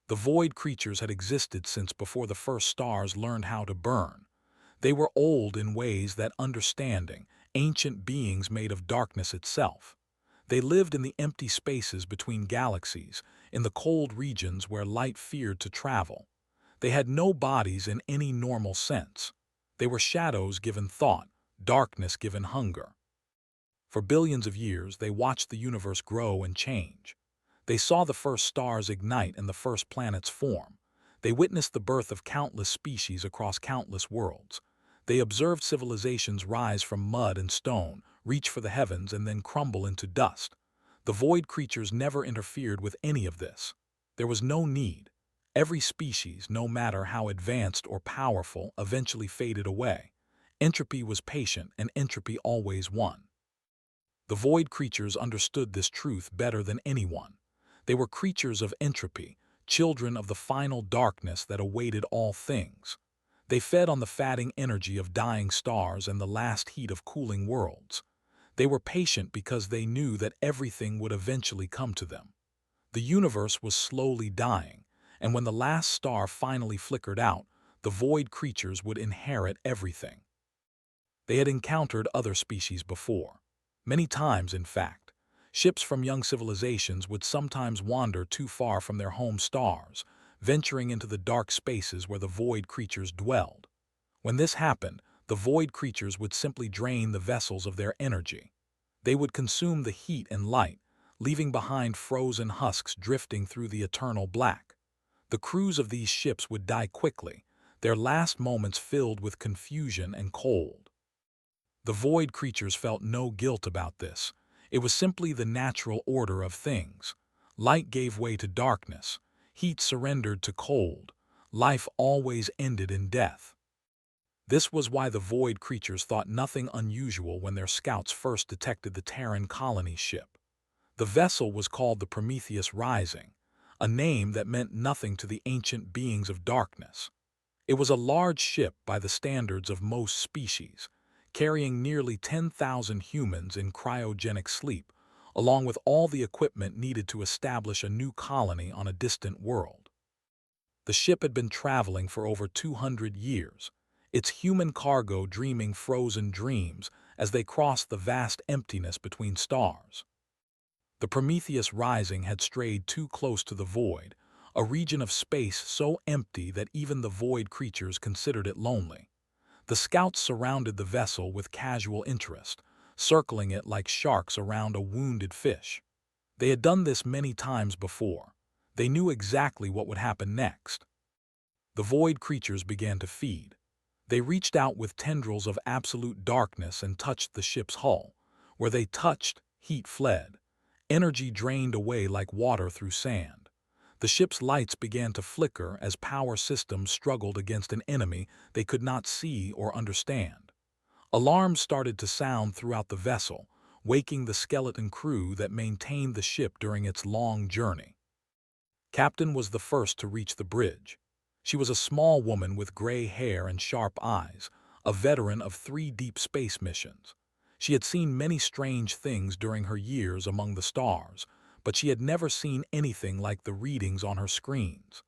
The void creatures had existed since before the first stars learned how to burn. They were old in ways that understanding, ancient beings made of darkness itself. They lived in the empty spaces between galaxies, in the cold regions where light feared to travel. They had no bodies in any normal sense. They were shadows given thought, darkness given hunger. For billions of years, they watched the universe grow and change. They saw the first stars ignite and the first planets form. They witnessed the birth of countless species across countless worlds. They observed civilizations rise from mud and stone, reach for the heavens, and then crumble into dust. The void creatures never interfered with any of this. There was no need. Every species, no matter how advanced or powerful, eventually faded away. Entropy was patient, and entropy always won. The void creatures understood this truth better than anyone. They were creatures of entropy, children of the final darkness that awaited all things. They fed on the fatting energy of dying stars and the last heat of cooling worlds. They were patient because they knew that everything would eventually come to them. The universe was slowly dying, and when the last star finally flickered out, the void creatures would inherit everything. They had encountered other species before. Many times, in fact. Ships from young civilizations would sometimes wander too far from their home stars, venturing into the dark spaces where the void creatures dwelled. When this happened, the void creatures would simply drain the vessels of their energy. They would consume the heat and light, leaving behind frozen husks drifting through the eternal black. The crews of these ships would die quickly, their last moments filled with confusion and cold. The void creatures felt no guilt about this. It was simply the natural order of things. Light gave way to darkness. Heat surrendered to cold. Life always ended in death. This was why the void creatures thought nothing unusual when their scouts first detected the Terran colony ship. The vessel was called the Prometheus Rising, a name that meant nothing to the ancient beings of darkness. It was a large ship by the standards of most species, carrying nearly 10,000 humans in cryogenic sleep, along with all the equipment needed to establish a new colony on a distant world. The ship had been traveling for over 200 years, its human cargo dreaming frozen dreams as they crossed the vast emptiness between stars. The Prometheus Rising had strayed too close to the void, a region of space so empty that even the void creatures considered it lonely. The scouts surrounded the vessel with casual interest, circling it like sharks around a wounded fish. They had done this many times before. They knew exactly what would happen next. The void creatures began to feed. They reached out with tendrils of absolute darkness and touched the ship's hull. Where they touched, heat fled. Energy drained away like water through sand. The ship's lights began to flicker as power systems struggled against an enemy they could not see or understand. Alarms started to sound throughout the vessel, waking the skeleton crew that maintained the ship during its long journey. Captain was the first to reach the bridge. She was a small woman with gray hair and sharp eyes, a veteran of 3 deep space missions. She had seen many strange things during her years among the stars, but she had never seen anything like the readings on her screens.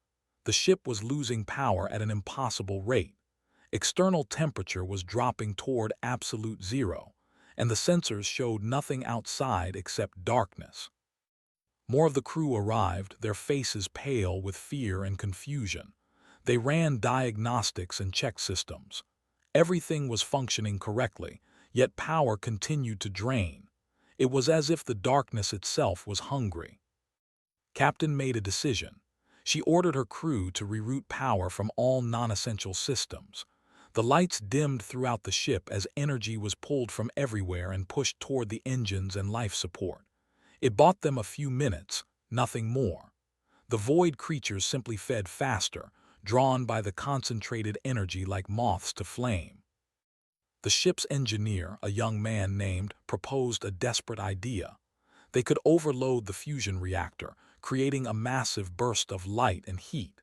The ship was losing power at an impossible rate. External temperature was dropping toward absolute zero, and the sensors showed nothing outside except darkness. More of the crew arrived, their faces pale with fear and confusion. They ran diagnostics and check systems. Everything was functioning correctly, yet power continued to drain. It was as if the darkness itself was hungry. Captain made a decision. She ordered her crew to reroute power from all non-essential systems. The lights dimmed throughout the ship as energy was pulled from everywhere and pushed toward the engines and life support. It bought them a few minutes, nothing more. The void creatures simply fed faster, drawn by the concentrated energy like moths to flame. The ship's engineer, a young man named, proposed a desperate idea. They could overload the fusion reactor, creating a massive burst of light and heat.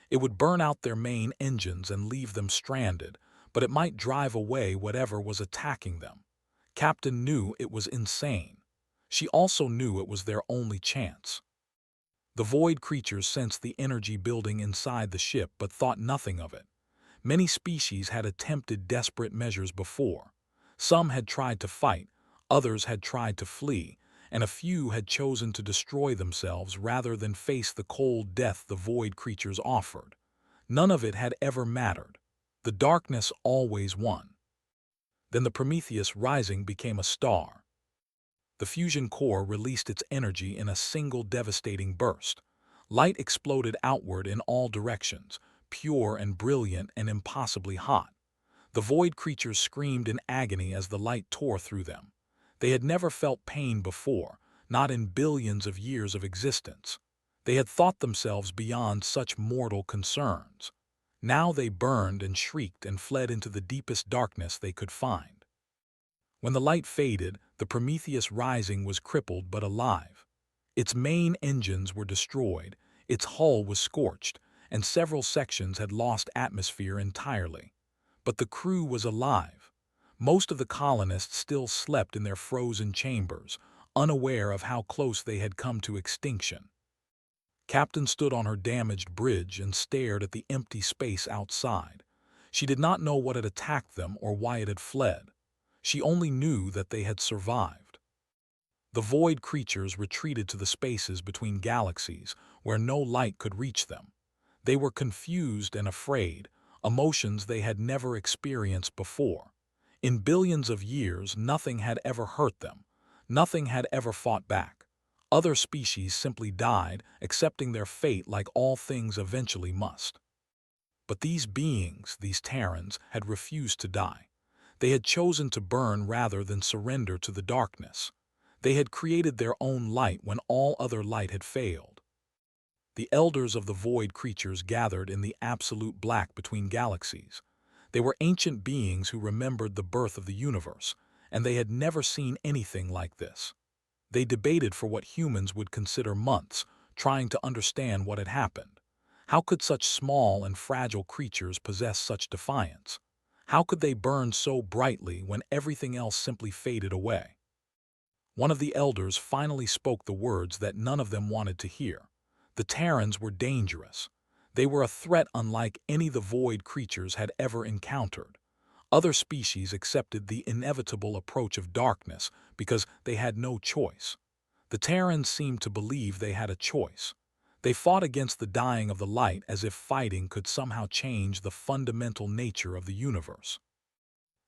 It would burn out their main engines and leave them stranded, but it might drive away whatever was attacking them. Captain knew it was insane. She also knew it was their only chance. The void creatures sensed the energy building inside the ship but thought nothing of it. Many species had attempted desperate measures before. Some had tried to fight, others had tried to flee, and a few had chosen to destroy themselves rather than face the cold death the void creatures offered. None of it had ever mattered. The darkness always won. Then the Prometheus Rising became a star. The fusion core released its energy in a single devastating burst. Light exploded outward in all directions, pure and brilliant and impossibly hot. The void creatures screamed in agony as the light tore through them. They had never felt pain before, not in billions of years of existence. They had thought themselves beyond such mortal concerns. Now they burned and shrieked and fled into the deepest darkness they could find. When the light faded, the Prometheus Rising was crippled but alive. Its main engines were destroyed, its hull was scorched, and several sections had lost atmosphere entirely. But the crew was alive. Most of the colonists still slept in their frozen chambers, unaware of how close they had come to extinction. Captain stood on her damaged bridge and stared at the empty space outside. She did not know what had attacked them or why it had fled. She only knew that they had survived. The void creatures retreated to the spaces between galaxies, where no light could reach them. They were confused and afraid, emotions they had never experienced before. In billions of years, nothing had ever hurt them. Nothing had ever fought back. Other species simply died, accepting their fate like all things eventually must. But these beings, these Terrans, had refused to die. They had chosen to burn rather than surrender to the darkness. They had created their own light when all other light had failed. The elders of the void creatures gathered in the absolute black between galaxies. They were ancient beings who remembered the birth of the universe, and they had never seen anything like this. They debated for what humans would consider months, trying to understand what had happened. How could such small and fragile creatures possess such defiance? How could they burn so brightly when everything else simply faded away? One of the elders finally spoke the words that none of them wanted to hear. The Terrans were dangerous. They were a threat unlike any the void creatures had ever encountered. Other species accepted the inevitable approach of darkness because they had no choice. The Terrans seemed to believe they had a choice. They fought against the dying of the light as if fighting could somehow change the fundamental nature of the universe.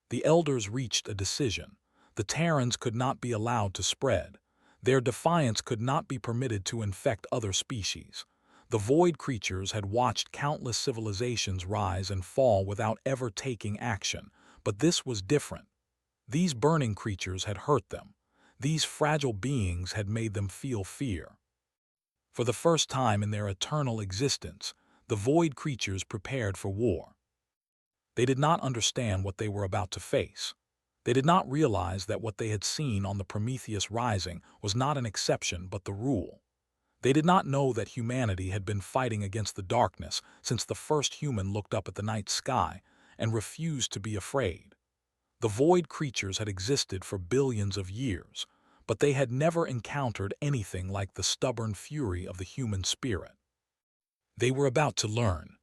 The elders reached a decision. The Terrans could not be allowed to spread. Their defiance could not be permitted to infect other species. The void creatures had watched countless civilizations rise and fall without ever taking action, but this was different. These burning creatures had hurt them. These fragile beings had made them feel fear. For the first time in their eternal existence, the void creatures prepared for war. They did not understand what they were about to face. They did not realize that what they had seen on the Prometheus Rising was not an exception but the rule. They did not know that humanity had been fighting against the darkness since the first human looked up at the night sky and refused to be afraid. The void creatures had existed for billions of years, but they had never encountered anything like the stubborn fury of the human spirit. They were about to learn.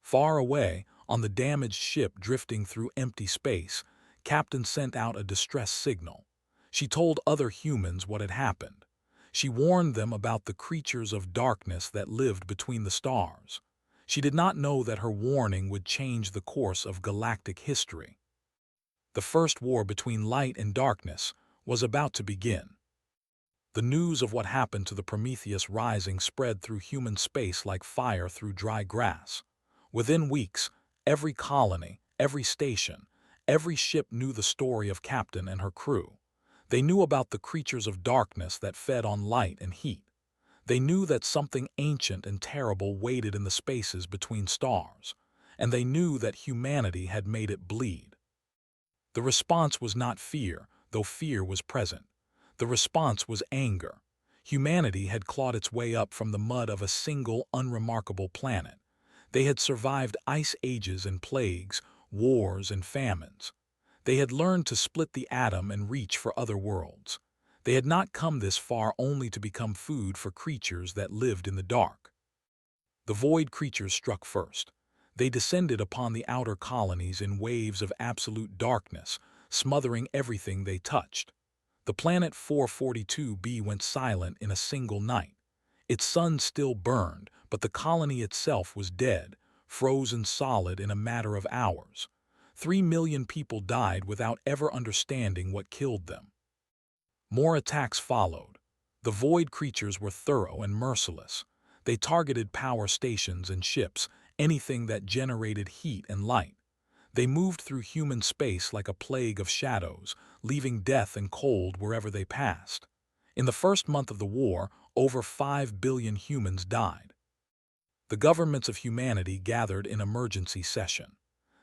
Far away, on the damaged ship drifting through empty space, Captain sent out a distress signal. She told other humans what had happened. She warned them about the creatures of darkness that lived between the stars. She did not know that her warning would change the course of galactic history. The first war between light and darkness was about to begin. The news of what happened to the Prometheus Rising spread through human space like fire through dry grass. Within weeks, every colony, every station, every ship knew the story of Captain and her crew. They knew about the creatures of darkness that fed on light and heat. They knew that something ancient and terrible waited in the spaces between stars, and they knew that humanity had made it bleed. The response was not fear, though fear was present. The response was anger. Humanity had clawed its way up from the mud of a single, unremarkable planet. They had survived ice ages and plagues, wars and famines. They had learned to split the atom and reach for other worlds. They had not come this far only to become food for creatures that lived in the dark. The void creatures struck first. They descended upon the outer colonies in waves of absolute darkness, smothering everything they touched. The planet 442b went silent in a single night. Its sun still burned, but the colony itself was dead, frozen solid in a matter of hours. 3 million people died without ever understanding what killed them. More attacks followed. The void creatures were thorough and merciless. They targeted power stations and ships, anything that generated heat and light. They moved through human space like a plague of shadows, leaving death and cold wherever they passed. In the first month of the war, over 5 billion humans died. The governments of humanity gathered in emergency session.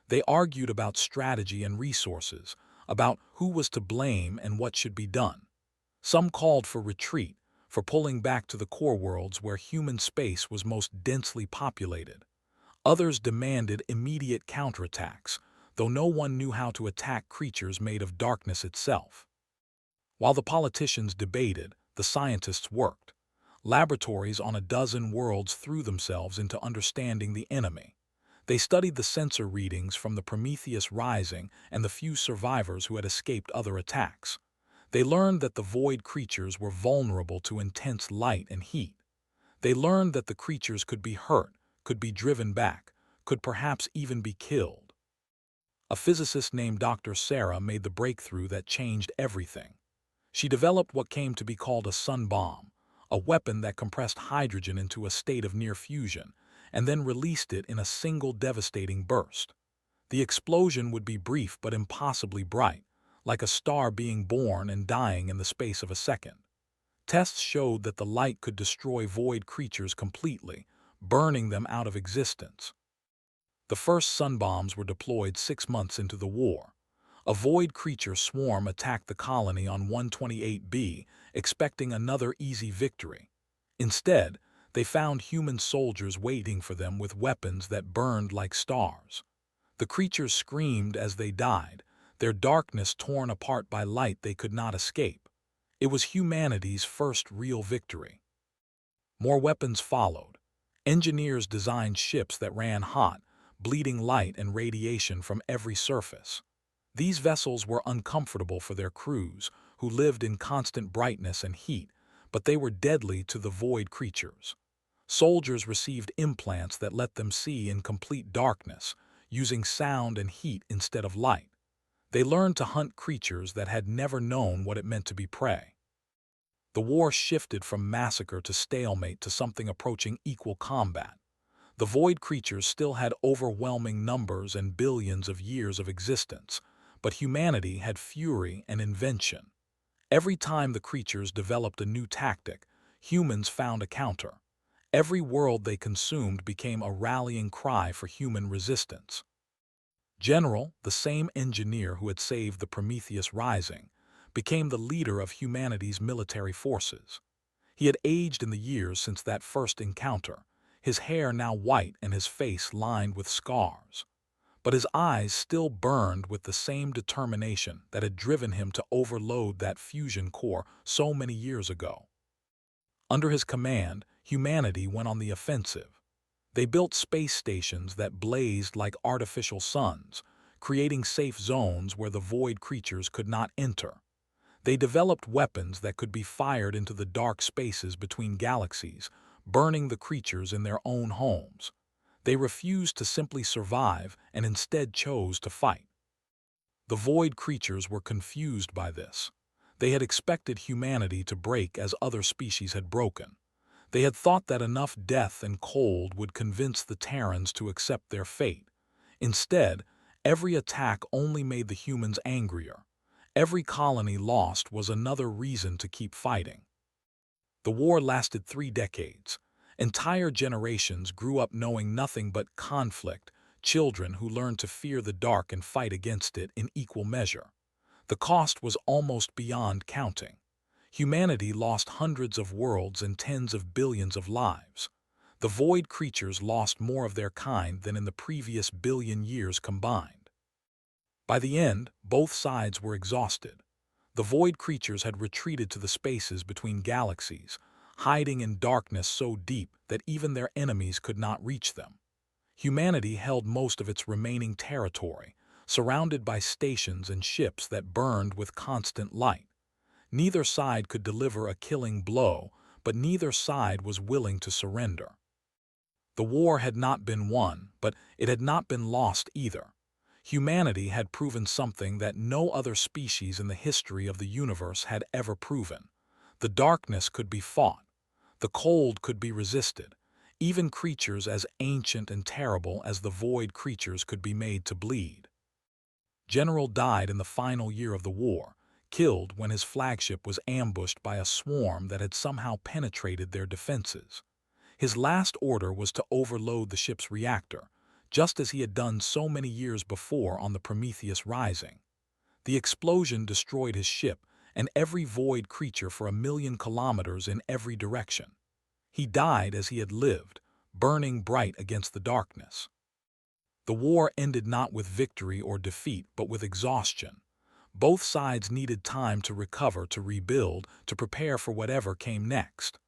They argued about strategy and resources, about who was to blame and what should be done. Some called for retreat, for pulling back to the core worlds where human space was most densely populated. Others demanded immediate counterattacks, though no one knew how to attack creatures made of darkness itself. While the politicians debated, the scientists worked. Laboratories on a dozen worlds threw themselves into understanding the enemy. They studied the sensor readings from the Prometheus Rising and the few survivors who had escaped other attacks. They learned that the void creatures were vulnerable to intense light and heat. They learned that the creatures could be hurt, could be driven back, could perhaps even be killed. A physicist named Dr. Sarah made the breakthrough that changed everything. She developed what came to be called a sun bomb, a weapon that compressed hydrogen into a state of near fusion, and then released it in a single devastating burst. The explosion would be brief but impossibly bright, like a star being born and dying in the space of a second. Tests showed that the light could destroy void creatures completely, burning them out of existence. The first sun bombs were deployed 6 months into the war. A void creature swarm attacked the colony on 128b, expecting another easy victory. Instead, they found human soldiers waiting for them with weapons that burned like stars. The creatures screamed as they died, their darkness torn apart by light they could not escape. It was humanity's first real victory. More weapons followed. Engineers designed ships that ran hot, bleeding light and radiation from every surface. These vessels were uncomfortable for their crews, who lived in constant brightness and heat, but they were deadly to the void creatures. Soldiers received implants that let them see in complete darkness, using sound and heat instead of light. They learned to hunt creatures that had never known what it meant to be prey. The war shifted from massacre to stalemate to something approaching equal combat. The void creatures still had overwhelming numbers and billions of years of existence, but humanity had fury and invention. Every time the creatures developed a new tactic, humans found a counter. Every world they consumed became a rallying cry for human resistance. General, the same engineer who had saved the Prometheus Rising, became the leader of humanity's military forces. He had aged in the years since that first encounter, his hair now white and his face lined with scars. But his eyes still burned with the same determination that had driven him to overload that fusion core so many years ago. Under his command, humanity went on the offensive. They built space stations that blazed like artificial suns, creating safe zones where the void creatures could not enter. They developed weapons that could be fired into the dark spaces between galaxies, burning the creatures in their own homes. They refused to simply survive and instead chose to fight. The void creatures were confused by this. They had expected humanity to break as other species had broken. They had thought that enough death and cold would convince the Terrans to accept their fate. Instead, every attack only made the humans angrier. Every colony lost was another reason to keep fighting. The war lasted 3 decades. Entire generations grew up knowing nothing but conflict, children who learned to fear the dark and fight against it in equal measure. The cost was almost beyond counting. Humanity lost hundreds of worlds and tens of billions of lives. The void creatures lost more of their kind than in the previous billion years combined. By the end, both sides were exhausted. The void creatures had retreated to the spaces between galaxies, hiding in darkness so deep that even their enemies could not reach them. Humanity held most of its remaining territory, surrounded by stations and ships that burned with constant light. Neither side could deliver a killing blow, but neither side was willing to surrender. The war had not been won, but it had not been lost either. Humanity had proven something that no other species in the history of the universe had ever proven. The darkness could be fought. The cold could be resisted. Even creatures as ancient and terrible as the void creatures could be made to bleed. General died in the final year of the war, killed when his flagship was ambushed by a swarm that had somehow penetrated their defenses. His last order was to overload the ship's reactor, just as he had done so many years before on the Prometheus Rising. The explosion destroyed his ship and every void creature for 1,000,000 kilometers in every direction. He died as he had lived, burning bright against the darkness. The war ended not with victory or defeat, but with exhaustion. Both sides needed time to recover, to rebuild, to prepare for whatever came next.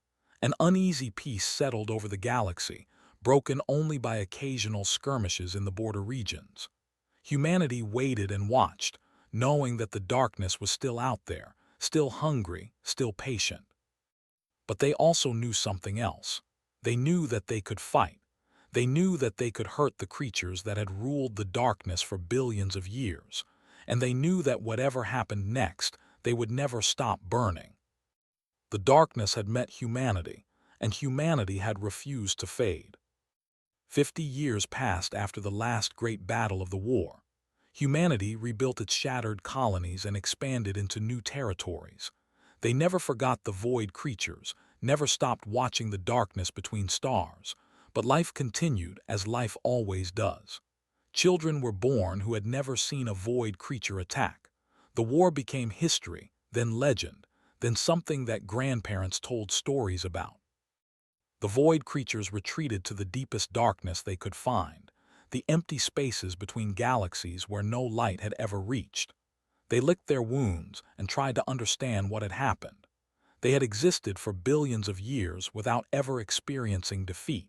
An uneasy peace settled over the galaxy, broken only by occasional skirmishes in the border regions. Humanity waited and watched, knowing that the darkness was still out there, still hungry, still patient. But they also knew something else. They knew that they could fight. They knew that they could hurt the creatures that had ruled the darkness for billions of years. And they knew that whatever happened next, they would never stop burning. The darkness had met humanity, and humanity had refused to fade. 50 years passed after the last great battle of the war. Humanity rebuilt its shattered colonies and expanded into new territories. They never forgot the void creatures, never stopped watching the darkness between stars. But life continued, as life always does. Children were born who had never seen a void creature attack. The war became history, then legend, then something that grandparents told stories about. The void creatures retreated to the deepest darkness they could find, the empty spaces between galaxies where no light had ever reached. They licked their wounds and tried to understand what had happened. They had existed for billions of years without ever experiencing defeat.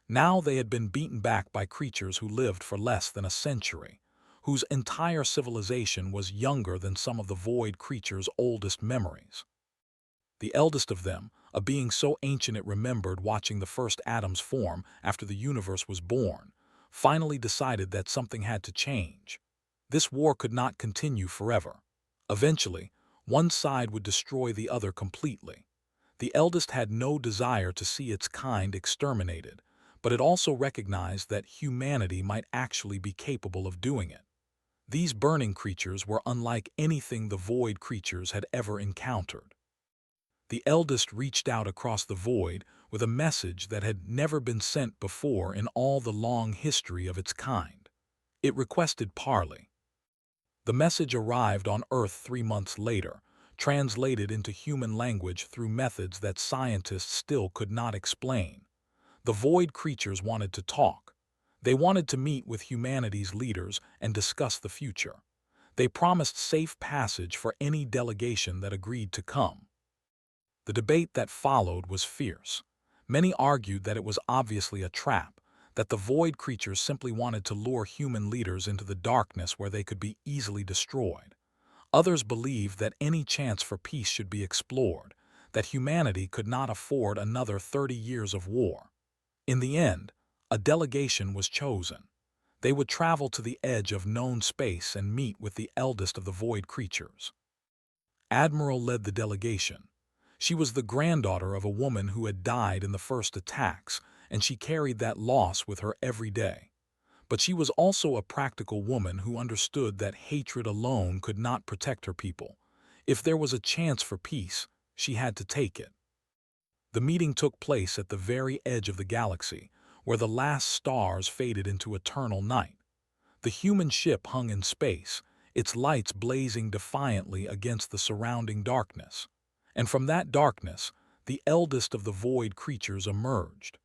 Now they had been beaten back by creatures who lived for less than a century, whose entire civilization was younger than some of the void creatures' oldest memories. The eldest of them, a being so ancient it remembered watching the first atoms form after the universe was born, finally decided that something had to change. This war could not continue forever. Eventually, one side would destroy the other completely. The eldest had no desire to see its kind exterminated, but it also recognized that humanity might actually be capable of doing it. These burning creatures were unlike anything the void creatures had ever encountered. The eldest reached out across the void with a message that had never been sent before in all the long history of its kind. It requested parley. The message arrived on Earth 3 months later, translated into human language through methods that scientists still could not explain. The void creatures wanted to talk. They wanted to meet with humanity's leaders and discuss the future. They promised safe passage for any delegation that agreed to come. The debate that followed was fierce. Many argued that it was obviously a trap, that the void creatures simply wanted to lure human leaders into the darkness where they could be easily destroyed. Others believed that any chance for peace should be explored, that humanity could not afford another 30 years of war. In the end, a delegation was chosen. They would travel to the edge of known space and meet with the eldest of the void creatures. Admiral led the delegation. She was the granddaughter of a woman who had died in the first attacks, and she carried that loss with her every day. But she was also a practical woman who understood that hatred alone could not protect her people. If there was a chance for peace, she had to take it. The meeting took place at the very edge of the galaxy, where the last stars faded into eternal night. The human ship hung in space, its lights blazing defiantly against the surrounding darkness. And from that darkness, the eldest of the void creatures emerged.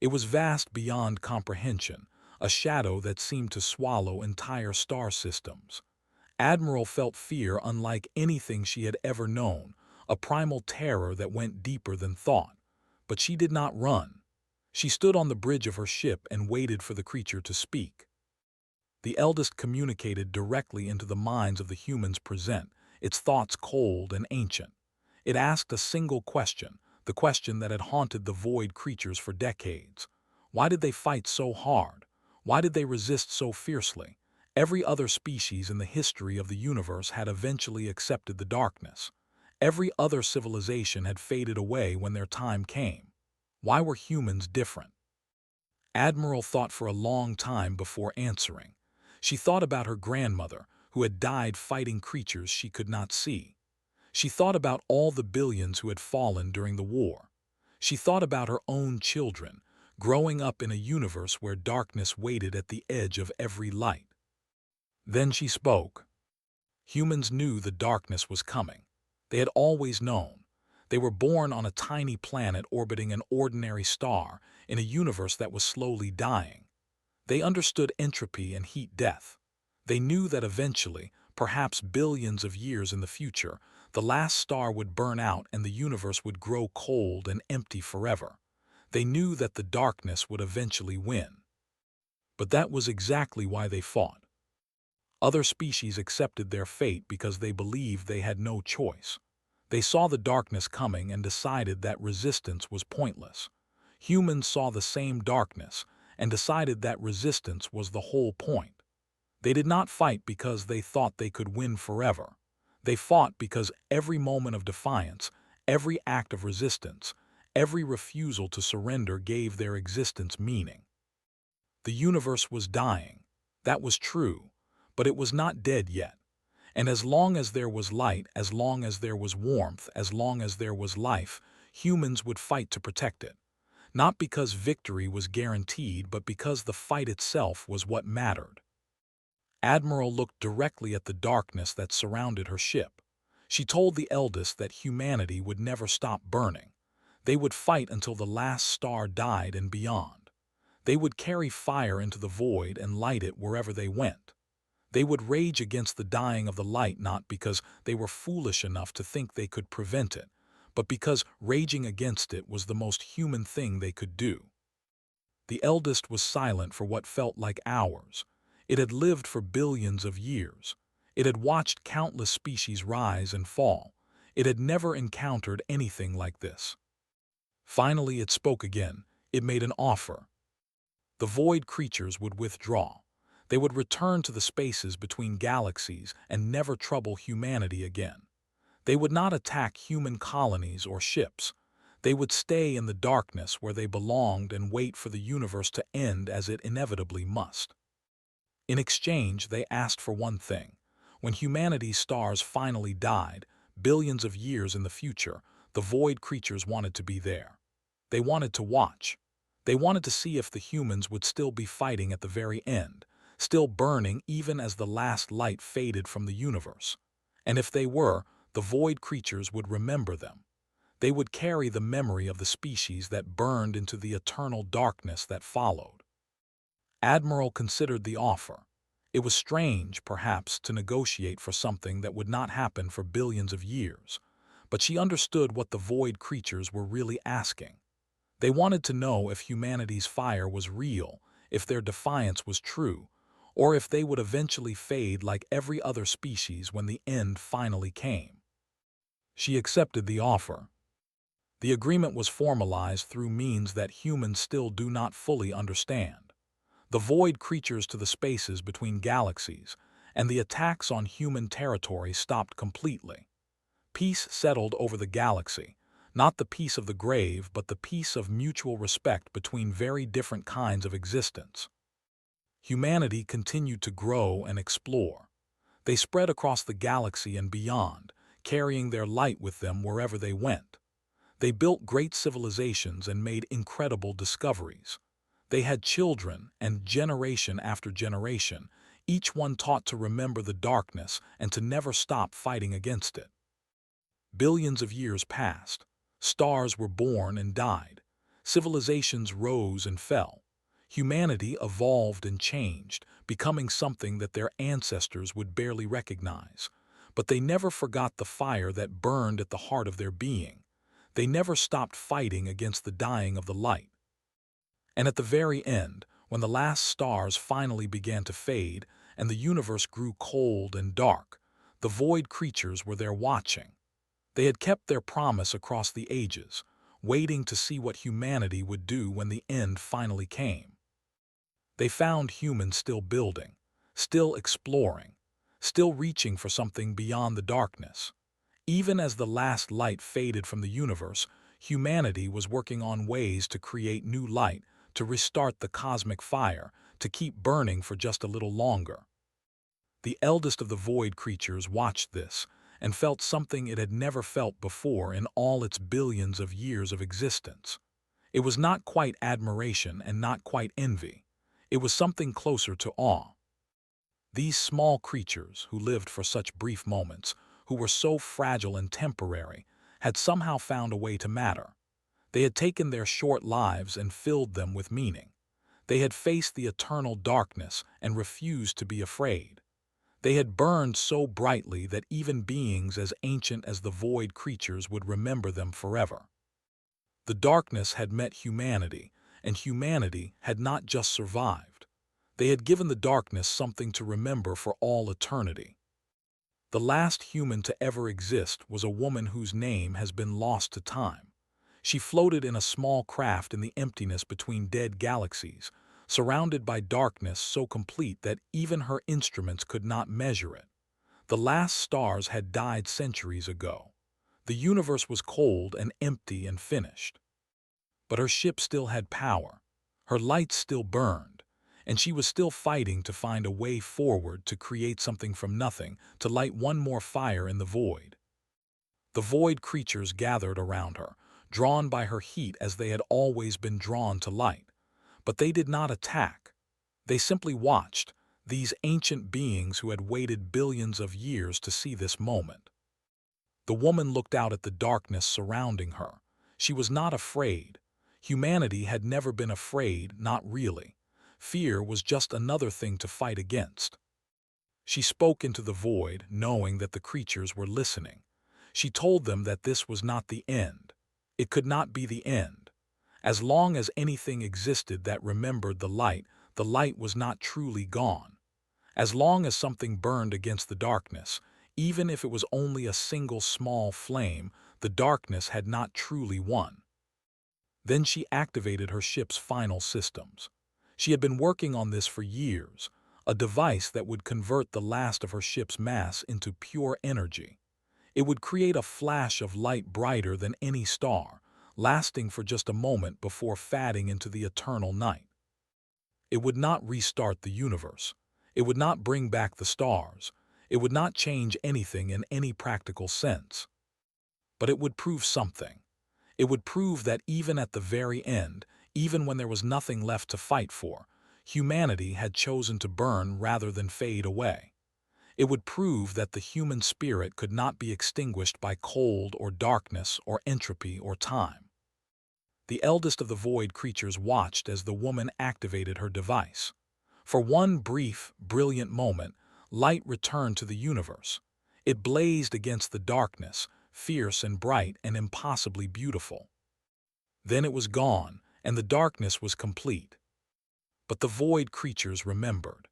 It was vast beyond comprehension, a shadow that seemed to swallow entire star systems. Admiral felt fear unlike anything she had ever known, a primal terror that went deeper than thought. But she did not run. She stood on the bridge of her ship and waited for the creature to speak. The eldest communicated directly into the minds of the humans present, its thoughts cold and ancient. It asked a single question, the question that had haunted the void creatures for decades. Why did they fight so hard? Why did they resist so fiercely? Every other species in the history of the universe had eventually accepted the darkness. Every other civilization had faded away when their time came. Why were humans different? Admiral thought for a long time before answering. She thought about her grandmother, who had died fighting creatures she could not see. She thought about all the billions who had fallen during the war. She thought about her own children, growing up in a universe where darkness waited at the edge of every light. Then she spoke. Humans knew the darkness was coming. They had always known. They were born on a tiny planet orbiting an ordinary star in a universe that was slowly dying. They understood entropy and heat death. They knew that eventually, perhaps billions of years in the future, the last star would burn out and the universe would grow cold and empty forever. They knew that the darkness would eventually win. But that was exactly why they fought. Other species accepted their fate because they believed they had no choice. They saw the darkness coming and decided that resistance was pointless. Humans saw the same darkness and decided that resistance was the whole point. They did not fight because they thought they could win forever. They fought because every moment of defiance, every act of resistance, every refusal to surrender gave their existence meaning. The universe was dying. That was true, but it was not dead yet. And as long as there was light, as long as there was warmth, as long as there was life, humans would fight to protect it. Not because victory was guaranteed, but because the fight itself was what mattered. Admiral looked directly at the darkness that surrounded her ship. She told the eldest that humanity would never stop burning. They would fight until the last star died and beyond. They would carry fire into the void and light it wherever they went. They would rage against the dying of the light not because they were foolish enough to think they could prevent it, but because raging against it was the most human thing they could do. The eldest was silent for what felt like hours. It had lived for billions of years. It had watched countless species rise and fall. It had never encountered anything like this. Finally, it spoke again. It made an offer. The void creatures would withdraw. They would return to the spaces between galaxies and never trouble humanity again. They would not attack human colonies or ships. They would stay in the darkness where they belonged and wait for the universe to end as it inevitably must. In exchange, they asked for one thing. When humanity's stars finally died, billions of years in the future, the void creatures wanted to be there. They wanted to watch. They wanted to see if the humans would still be fighting at the very end, still burning even as the last light faded from the universe. And if they were, the void creatures would remember them. They would carry the memory of the species that burned into the eternal darkness that followed. Admiral considered the offer. It was strange, perhaps, to negotiate for something that would not happen for billions of years, but she understood what the void creatures were really asking. They wanted to know if humanity's fire was real, if their defiance was true, or if they would eventually fade like every other species when the end finally came. She accepted the offer. The agreement was formalized through means that humans still do not fully understand. The void creatures to the spaces between galaxies, and the attacks on human territory stopped completely. Peace settled over the galaxy, not the peace of the grave, but the peace of mutual respect between very different kinds of existence. Humanity continued to grow and explore. They spread across the galaxy and beyond, carrying their light with them wherever they went. They built great civilizations and made incredible discoveries. They had children, and generation after generation, each one taught to remember the darkness and to never stop fighting against it. Billions of years passed. Stars were born and died. Civilizations rose and fell. Humanity evolved and changed, becoming something that their ancestors would barely recognize. But they never forgot the fire that burned at the heart of their being. They never stopped fighting against the dying of the light. And at the very end, when the last stars finally began to fade and the universe grew cold and dark, the void creatures were there watching. They had kept their promise across the ages, waiting to see what humanity would do when the end finally came. They found humans still building, still exploring, still reaching for something beyond the darkness. Even as the last light faded from the universe, humanity was working on ways to create new light, to restart the cosmic fire, to keep burning for just a little longer. The eldest of the void creatures watched this and felt something it had never felt before in all its billions of years of existence. It was not quite admiration and not quite envy. It was something closer to awe. These small creatures, who lived for such brief moments, who were so fragile and temporary, had somehow found a way to matter. They had taken their short lives and filled them with meaning. They had faced the eternal darkness and refused to be afraid. They had burned so brightly that even beings as ancient as the void creatures would remember them forever. The darkness had met humanity, and humanity had not just survived. They had given the darkness something to remember for all eternity. The last human to ever exist was a woman whose name has been lost to time. She floated in a small craft in the emptiness between dead galaxies, surrounded by darkness so complete that even her instruments could not measure it. The last stars had died centuries ago. The universe was cold and empty and finished. But her ship still had power. Her lights still burned, and she was still fighting to find a way forward, to create something from nothing, to light one more fire in the void. The void creatures gathered around her, drawn by her heat as they had always been drawn to light. But they did not attack. They simply watched, these ancient beings who had waited billions of years to see this moment. The woman looked out at the darkness surrounding her. She was not afraid. Humanity had never been afraid, not really. Fear was just another thing to fight against. She spoke into the void, knowing that the creatures were listening. She told them that this was not the end. It could not be the end. As long as anything existed that remembered the light was not truly gone. As long as something burned against the darkness, even if it was only a single small flame, the darkness had not truly won. Then she activated her ship's final systems. She had been working on this for years, a device that would convert the last of her ship's mass into pure energy. It would create a flash of light brighter than any star, lasting for just a moment before fading into the eternal night. It would not restart the universe. It would not bring back the stars. It would not change anything in any practical sense. But it would prove something. It would prove that even at the very end, even when there was nothing left to fight for, humanity had chosen to burn rather than fade away. It would prove that the human spirit could not be extinguished by cold or darkness or entropy or time. The eldest of the void creatures watched as the woman activated her device. For one brief, brilliant moment, light returned to the universe. It blazed against the darkness, fierce and bright and impossibly beautiful. Then it was gone, and the darkness was complete. But the void creatures remembered.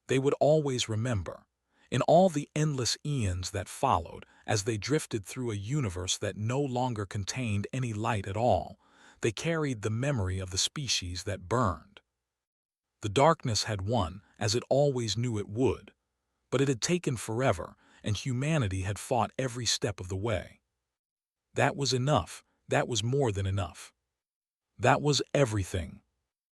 They would always remember. In all the endless eons that followed, as they drifted through a universe that no longer contained any light at all, they carried the memory of the species that burned. The darkness had won, as it always knew it would. But it had taken forever, and humanity had fought every step of the way. That was enough. That was more than enough. That was everything.